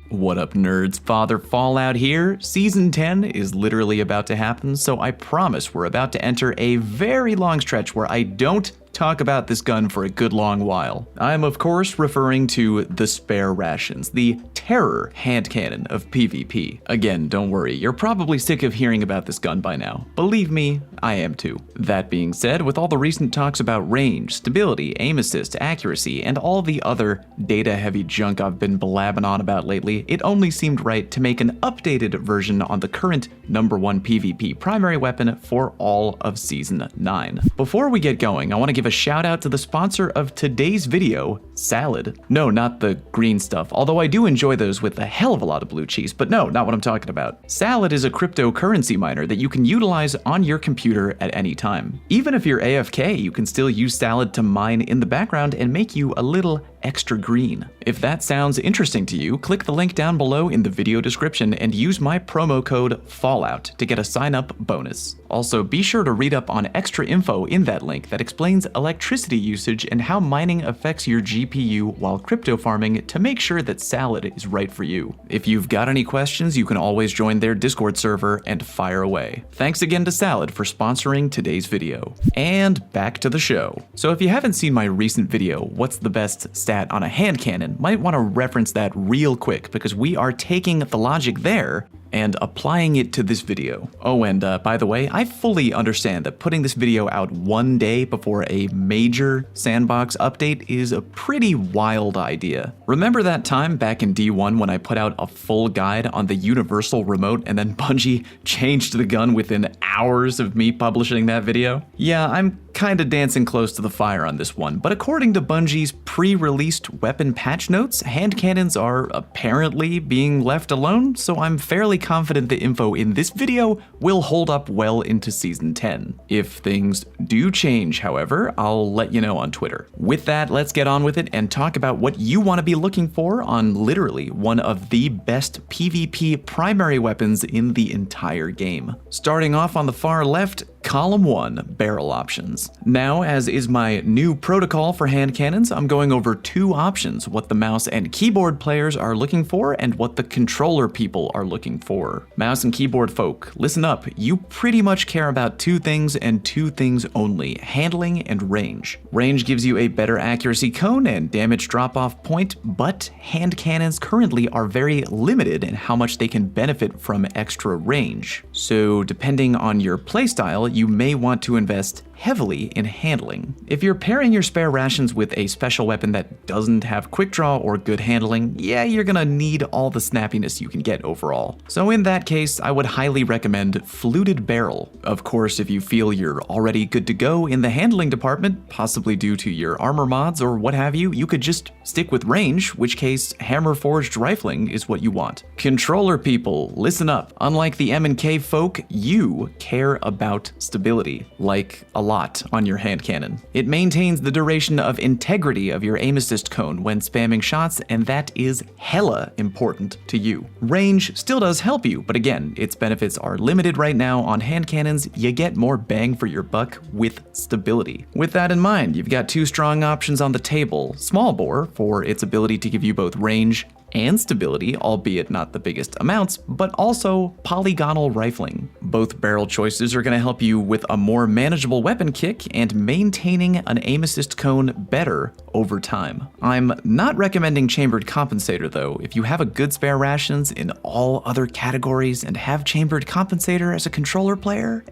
What up, nerds? Father Fallout here. Season 10 is literally about to happen, so I promise we're about to enter a very long stretch where I don't talk about this gun for a good long while. I'm of course referring to the Spare Rations, the terror hand cannon of PvP. Again, don't worry, you're probably sick of hearing about this gun by now. Believe me, I am too. That being said, with all the recent talks about range, stability, aim assist, accuracy, and all the other data-heavy junk I've been blabbing on about lately, it only seemed right to make an updated version on the current #1 PvP primary weapon for all of Season 9. Before we get going, I want to give a shout out to the sponsor of today's video, Salad. No, not the green stuff, although I do enjoy those with a hell of a lot of blue cheese, but no, not what I'm talking about. Salad is a cryptocurrency miner that you can utilize on your computer at any time. Even if you're AFK, you can still use Salad to mine in the background and make you a little extra green. If that sounds interesting to you, click the link down below in the video description and use my promo code FALLOUT to get a sign-up bonus. Also, be sure to read up on extra info in that link that explains electricity usage and how mining affects your GPU while crypto farming to make sure that Salad is right for you. If you've got any questions, you can always join their Discord server and fire away. Thanks again to Salad for sponsoring today's video. And back to the show. So if you haven't seen my recent video, What's the Best Stat on a Hand Cannon, might want to reference that real quick because we are taking the logic there and applying it to this video. Oh, and by the way, I fully understand that putting this video out one day before a major sandbox update is a pretty wild idea. Remember that time back in D1 when I put out a full guide on the universal remote and then Bungie changed the gun within hours of me publishing that video? Yeah, I'm kinda dancing close to the fire on this one, but according to Bungie's pre-released weapon patch notes, hand cannons are apparently being left alone, so I'm fairly confident the info in this video will hold up well into Season 10. If things do change, however, I'll let you know on Twitter. With that, let's get on with it and talk about what you want to be looking for on literally one of the best PvP primary weapons in the entire game. Starting off on the far left, Column 1, barrel options. Now, as is my new protocol for hand cannons, I'm going over two options, what the mouse and keyboard players are looking for and what the controller people are looking for. Mouse and keyboard folk, listen up, you pretty much care about two things and two things only, handling and range. Range gives you a better accuracy cone and damage drop-off point, but hand cannons currently are very limited in how much they can benefit from extra range. So depending on your playstyle, you may want to invest heavily in handling. If you're pairing your Spare Rations with a special weapon that doesn't have quick draw or good handling, yeah, you're gonna need all the snappiness you can get overall. So in that case, I would highly recommend Fluted Barrel. Of course, if you feel you're already good to go in the handling department, possibly due to your armor mods or what have you, you could just stick with range, which case hammer forged rifling is what you want. Controller people, listen up. Unlike the M&K folk, you care about stability, like a lot on your hand cannon. It maintains the duration of integrity of your aim assist cone when spamming shots, and that is hella important to you. Range still does help you, but again, its benefits are limited right now on hand cannons. You get more bang for your buck with stability. With that in mind, you've got two strong options on the table. Small bore for its ability to give you both range and stability, albeit not the biggest amounts, but also polygonal rifling. Both barrel choices are going to help you with a more manageable weapon kick and maintaining an aim assist cone better over time. I'm not recommending chambered compensator though. If you have a good Spare Rations in all other categories and have chambered compensator as a controller player,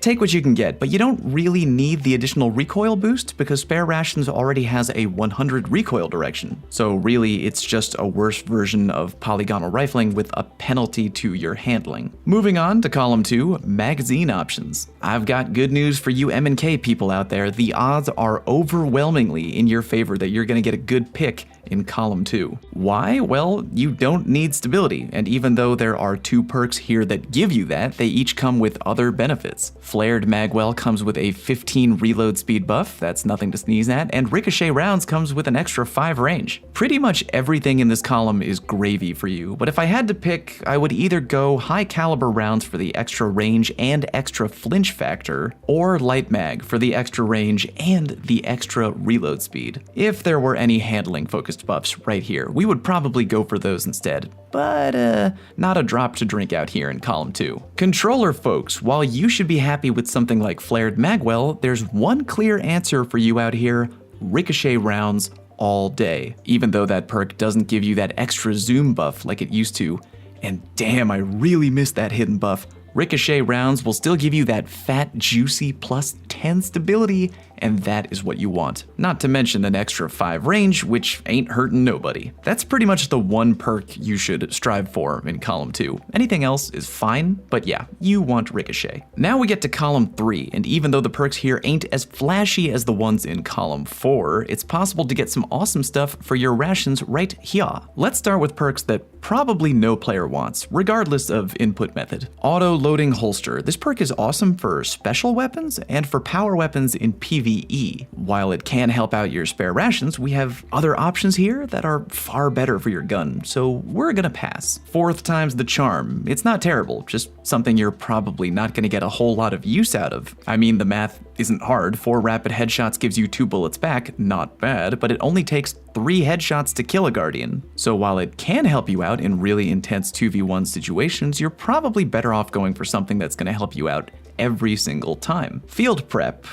take what you can get, but you don't really need the additional recoil boost because Spare Rations already has a 100 recoil direction. So really, it's just a worse version of polygonal rifling with a penalty to your handling. Moving on to column 2, magazine options. I've got good news for you M&K people out there. The odds are overwhelmingly in your favor that you're going to get a good pick in column 2. Why? Well, you don't need stability, and even though there are two perks here that give you that, they each come with other benefits. Flared Magwell comes with a 15 reload speed buff, that's nothing to sneeze at, and Ricochet rounds comes with an extra 5 range. Pretty much everything in this column is gravy for you, but if I had to pick, I would either go high caliber rounds for the extra range and extra flinch factor, or light mag for the extra range and the extra reload speed. If there were any handling focus strongest buffs right here. We would probably go for those instead, but not a drop to drink out here in column 2. Controller folks, while you should be happy with something like Flared Magwell, there's one clear answer for you out here: ricochet rounds all day. Even though that perk doesn't give you that extra zoom buff like it used to, and damn, I really miss that hidden buff, ricochet rounds will still give you that fat, juicy plus 10 stability, and that is what you want. Not to mention an extra 5 range, which ain't hurting nobody. That's pretty much the one perk you should strive for in column 2. Anything else is fine, but yeah, you want ricochet. Now we get to column 3, and even though the perks here ain't as flashy as the ones in column 4, it's possible to get some awesome stuff for your rations right here. Let's start with perks that probably no player wants, regardless of input method. Auto-loading holster. This perk is awesome for special weapons and for power weapons in PvE. While it can help out your spare rations, we have other options here that are far better for your gun, so we're gonna pass. 4th time's the charm. It's not terrible, just something you're probably not gonna get a whole lot of use out of. I mean, the math isn't hard. 4 rapid headshots gives you 2 bullets back, not bad, but it only takes 3 headshots to kill a Guardian. So while it can help you out in really intense 2v1 situations, you're probably better off going for something that's gonna help you out every single time. Field prep.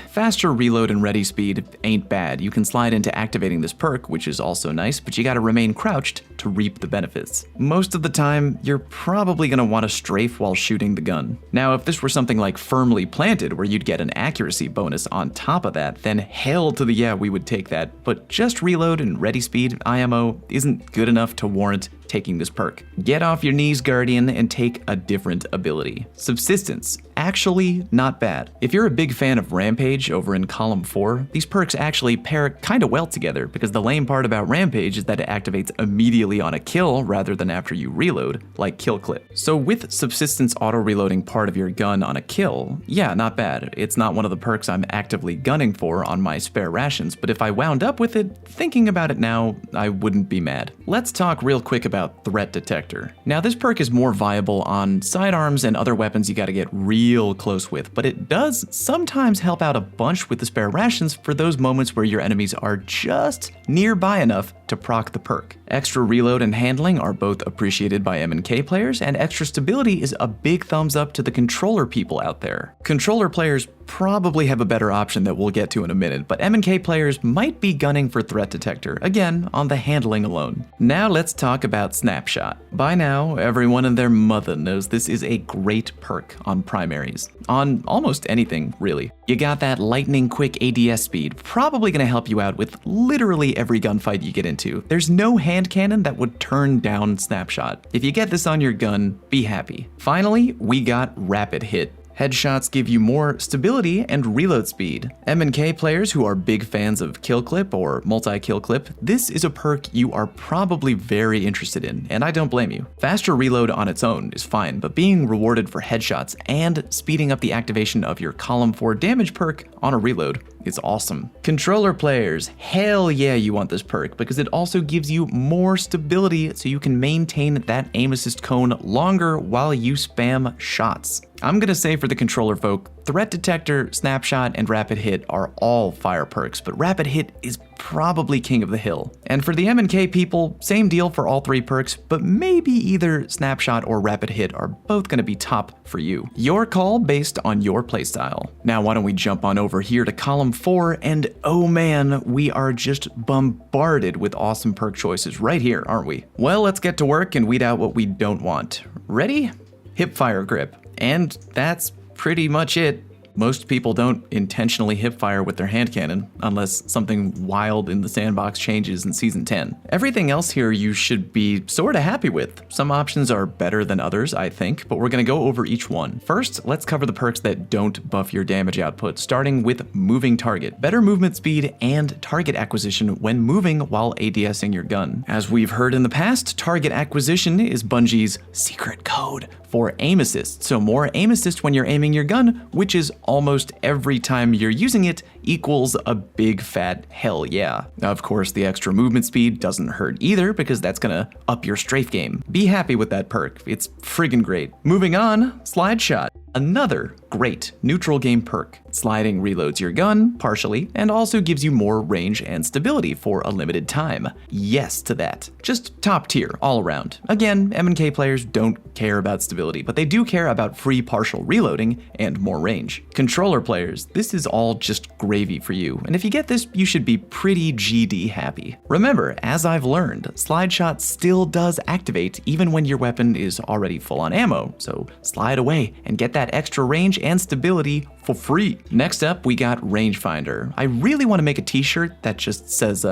Faster reload and ready speed ain't bad. You can slide into activating this perk, which is also nice, but you gotta remain crouched to reap the benefits. Most of the time, you're probably gonna want to strafe while shooting the gun. Now, if this were something like firmly planted, where you'd get an accuracy bonus on top of that, then hell to the yeah, we would take that. But just reload and ready speed IMO isn't good enough to warrant taking this perk. Get off your knees, Guardian, and take a different ability. Subsistence. Actually, not bad. If you're a big fan of Rampage over in column 4, these perks actually pair kinda well together, because the lame part about Rampage is that it activates immediately on a kill rather than after you reload, like kill clip. So with subsistence auto-reloading part of your gun on a kill, yeah, not bad. It's not one of the perks I'm actively gunning for on my spare rations, but if I wound up with it, thinking about it now, I wouldn't be mad. Let's talk real quick about threat detector. Now, this perk is more viable on sidearms and other weapons you gotta get real close with, but it does sometimes help out a bunch with the spare rations for those moments where your enemies are just nearby enough to proc the perk. Extra reload and handling are both appreciated by M&K players, and extra stability is a big thumbs up to the controller people out there. Controller players probably have a better option that we'll get to in a minute, but M&K players might be gunning for threat detector, again, on the handling alone. Now let's talk about snapshot. By now, everyone and their mother knows this is a great perk on primaries. On almost anything, really. You got that lightning quick ADS speed, probably gonna help you out with literally every gunfight you get into. There's no hand cannon that would turn down snapshot. If you get this on your gun, be happy. Finally, we got rapid hit. Headshots give you more stability and reload speed. M&K players who are big fans of kill clip or multi-kill clip, this is a perk you are probably very interested in, and I don't blame you. Faster reload on its own is fine, but being rewarded for headshots and speeding up the activation of your column 4 damage perk on a reload is awesome. Controller players, hell yeah, you want this perk because it also gives you more stability so you can maintain that aim assist cone longer while you spam shots. I'm gonna say for the controller folk, threat detector, snapshot, and rapid hit are all fire perks, but rapid hit is probably king of the hill. And for the M&K people, same deal for all 3 perks, but maybe either snapshot or rapid hit are both gonna be top for you. Your call based on your playstyle. Now why don't we jump on over here to column 4, and oh man, we are just bombarded with awesome perk choices right here, aren't we? Well, let's get to work and weed out what we don't want. Ready? Hipfire grip. And that's pretty much it. Most people don't intentionally hipfire with their hand cannon, unless something wild in the sandbox changes in Season 10. Everything else here you should be sorta happy with. Some options are better than others, I think, but we're gonna go over each one. First, let's cover the perks that don't buff your damage output, starting with moving target. Better movement speed and target acquisition when moving while ADSing your gun. As we've heard in the past, target acquisition is Bungie's secret code for aim assist, so more aim assist when you're aiming your gun, which is almost every time you're using it, equals a big fat hell yeah. Of course, the extra movement speed doesn't hurt either because that's gonna up your strafe game. Be happy with that perk, it's friggin' great. Moving on, slide shot. Another great neutral game perk. Sliding reloads your gun, partially, and also gives you more range and stability for a limited time. Yes to that. Just top tier all around. Again, M&K players don't care about stability, but they do care about free partial reloading and more range. Controller players, this is all just gravy for you, and if you get this, you should be pretty GD happy. Remember, as I've learned, slide shot still does activate even when your weapon is already full on ammo, so slide away and get that extra range and stability for free. Next up, we got Rangefinder. I really want to make a t-shirt that just says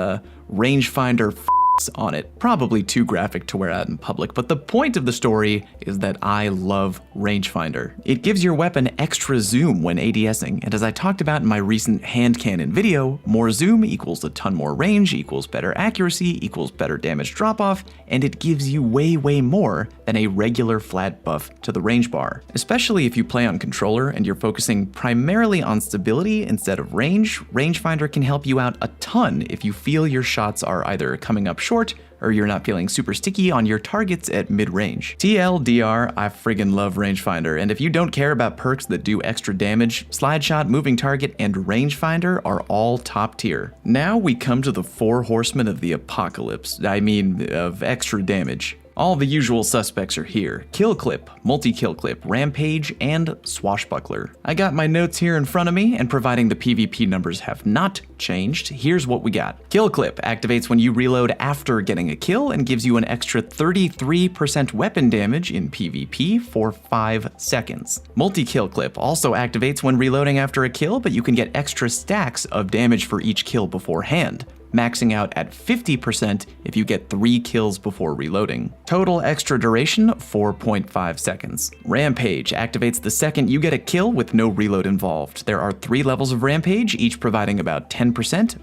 Rangefinder on it. Probably too graphic to wear out in public, but the point of the story is that I love Rangefinder. It gives your weapon extra zoom when ADSing, and as I talked about in my recent hand cannon video, more zoom equals a ton more range, equals better accuracy, equals better damage drop-off, and it gives you way more than a regular flat buff to the range bar. Especially if you play on controller and you're focusing primarily on stability instead of range, Rangefinder can help you out a ton if you feel your shots are either coming up short or you're not feeling super sticky on your targets at mid-range. TLDR, I friggin' love Rangefinder, and if you don't care about perks that do extra damage, Slide Shot, Moving Target, and Rangefinder are all top tier. Now we come to the 4 horsemen of the apocalypse, of extra damage. All the usual suspects are here: Kill Clip, Multi-Kill Clip, Rampage, and Swashbuckler. I got my notes here in front of me, and providing the PvP numbers have not changed, here's what we got. Kill Clip activates when you reload after getting a kill and gives you an extra 33% weapon damage in PvP for 5 seconds. Multi-Kill Clip also activates when reloading after a kill, but you can get extra stacks of damage for each kill beforehand, maxing out at 50% if you get 3 kills before reloading. Total extra duration, 4.5 seconds. Rampage activates the second you get a kill with no reload involved. There are 3 levels of Rampage, each providing about 10%,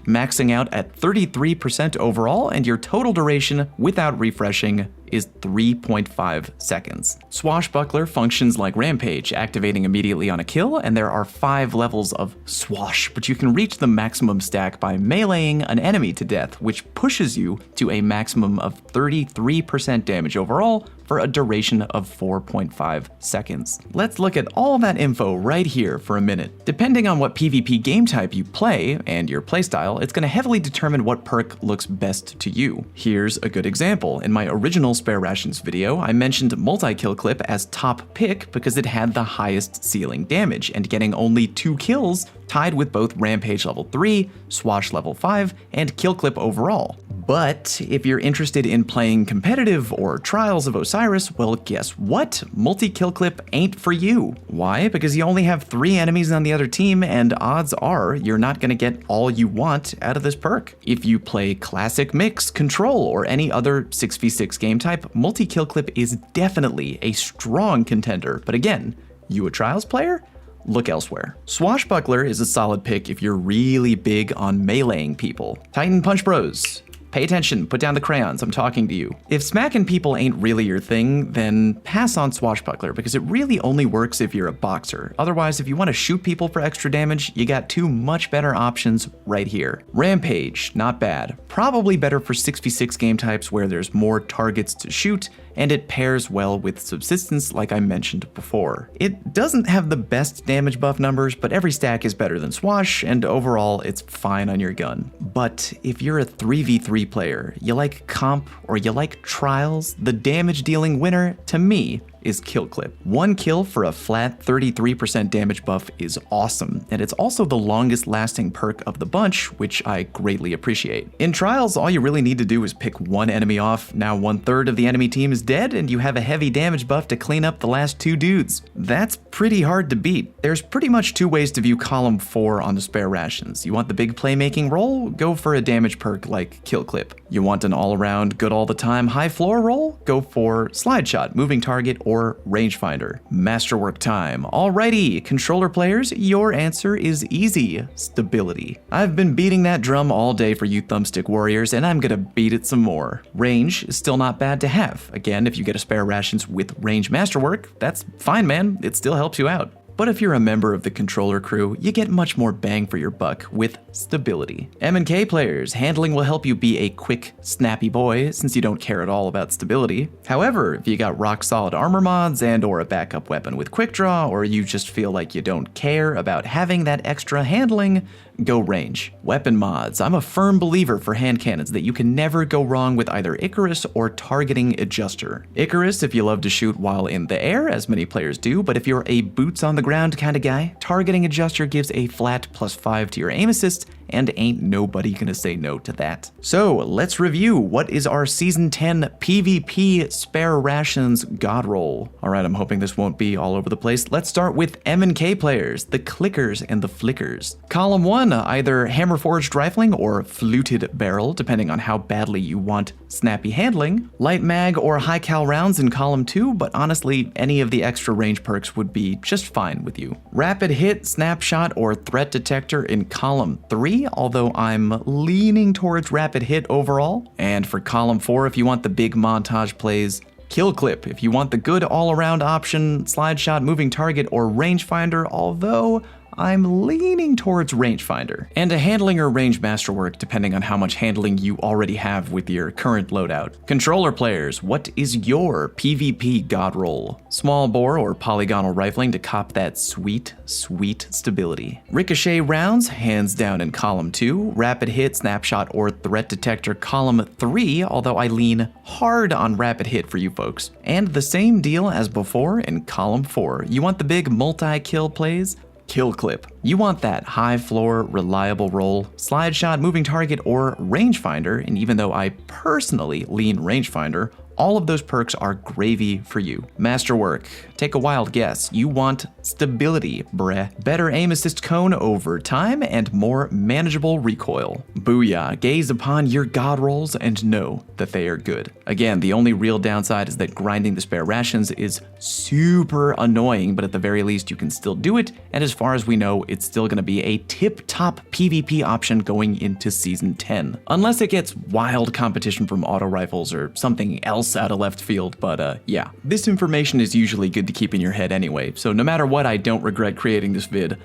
maxing out at 33% overall, and your total duration without refreshing is 3.5 seconds. Swashbuckler functions like Rampage, activating immediately on a kill, and there are 5 levels of Swash, but you can reach the maximum stack by meleeing an enemy to death, which pushes you to a maximum of 33% damage overall for a duration of 4.5 seconds. Let's look at all that info right here for a minute. Depending on what PvP game type you play and your playstyle, it's going to heavily determine what perk looks best to you. Here's a good example. In my original Spare Rations video, I mentioned Multi-Kill Clip as top pick because it had the highest ceiling damage, and getting only 2 kills tied with both Rampage level 3, Swash level 5, and Kill Clip overall. But if you're interested in playing competitive or Trials of Osiris, well, guess what? Multi-Kill Clip ain't for you. Why? Because you only have 3 enemies on the other team, and odds are you're not going to get all you want out of this perk. If you play Classic Mix, Control, or any other 6v6 game type, Multi-Kill Clip is definitely a strong contender. But again, you a Trials player? Look elsewhere. Swashbuckler is a solid pick if you're really big on meleeing people. Titan Punch Bros, pay attention, put down the crayons, I'm talking to you. If smacking people ain't really your thing, then pass on Swashbuckler because it really only works if you're a boxer. Otherwise, if you want to shoot people for extra damage, you got 2 much better options right here. Rampage, not bad. Probably better for 6v6 game types where there's more targets to shoot, and it pairs well with Subsistence like I mentioned before. It doesn't have the best damage buff numbers, but every stack is better than Swash, and overall it's fine on your gun. But if you're a 3v3 player, you like comp, or you like Trials, the damage dealing winner, to me, is Kill Clip. 1 kill for a flat 33% damage buff is awesome, and it's also the longest lasting perk of the bunch, which I greatly appreciate. In Trials, all you really need to do is pick 1 enemy off. Now 1/3 of the enemy team is dead, and you have a heavy damage buff to clean up the last 2 dudes. That's pretty hard to beat. There's pretty much 2 ways to view column 4 on the Spare Rations. You want the big playmaking roll? Go for a damage perk like Kill Clip. You want an all-around, good all the time high floor roll? Go for Slide Shot, Moving Target, or Rangefinder. Masterwork time. Alrighty, controller players, your answer is easy: stability. I've been beating that drum all day for you thumbstick warriors, and I'm gonna beat it some more. Range is still not bad to have. Again, if you get a Spare Rations with Range Masterwork, that's fine, man. It still helps you out. but if you're a member of the controller crew, you get much more bang for your buck with stability. M&K players, handling will help you be a quick, snappy boy since you don't care at all about stability. However, if you got rock solid armor mods and or a backup weapon with quick draw, or you just feel like you don't care about having that extra handling, go range. Weapon mods. I'm a firm believer for hand cannons that you can never go wrong with either Icarus or targeting adjuster. Icarus if you love to shoot while in the air, as many players do, but if you're a boots on the ground kind of guy, targeting adjuster gives a flat +5 to your aim assist, and ain't nobody gonna say no to that. So let's review what is our Season 10 PvP Spare Rations God roll. Alright, I'm hoping this won't be all over the place. Let's start with M&K players, the clickers and the flickers. Column 1, either hammer forged rifling or fluted barrel, depending on how badly you want snappy handling. Light mag or high cal rounds in column 2, but honestly, any of the extra range perks would be just fine with you. Rapid hit, snapshot, or threat detector in column 3, although I'm leaning towards rapid hit overall. And for column 4, if you want the big montage plays, kill clip if you want the good all-around option, slide shot, moving target, or rangefinder, although I'm leaning towards rangefinder. And a handling or range masterwork depending on how much handling you already have with your current loadout. Controller players, what is your PvP God roll? Small bore or polygonal rifling to cop that sweet, sweet stability. Ricochet rounds, hands down in column 2. Rapid hit, snapshot, or threat detector column 3, although I lean hard on rapid hit for you folks. And the same deal as before in column 4. You want the big multi-kill plays? Kill clip. You want that high floor, reliable roll, slide shot, moving target, or rangefinder, and even though I personally lean rangefinder, all of those perks are gravy for you. Masterwork. Take a wild guess. You want stability, bruh. Better aim assist cone over time and more manageable recoil. Booyah. Gaze upon your God rolls and know that they are good. Again, the only real downside is that grinding the spare rations is super annoying, but at the very least you can still do it, and as far as we know, it's still gonna be a tip-top PvP option going into Season 10. Unless it gets wild competition from auto rifles or something else out of left field, but yeah. This information is usually good to keep in your head anyway, so no matter what, I don't regret creating this vid.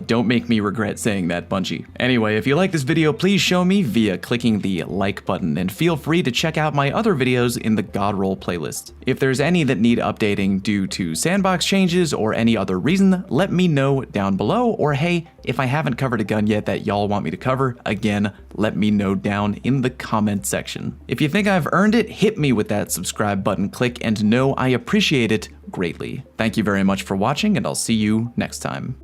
Don't make me regret saying that, Bungie. Anyway, if you like this video, please show me via clicking the like button, and feel free to check out my other videos in the God roll playlist. If there's any that need updating due to sandbox changes or any other reason, let me know down below, or hey, if I haven't covered a gun yet that y'all want me to cover, again, let me know down in the comment section. If you think I've earned it, hit me with that subscribe button click and know I appreciate it greatly. Thank you very much for watching, and I'll see you next time.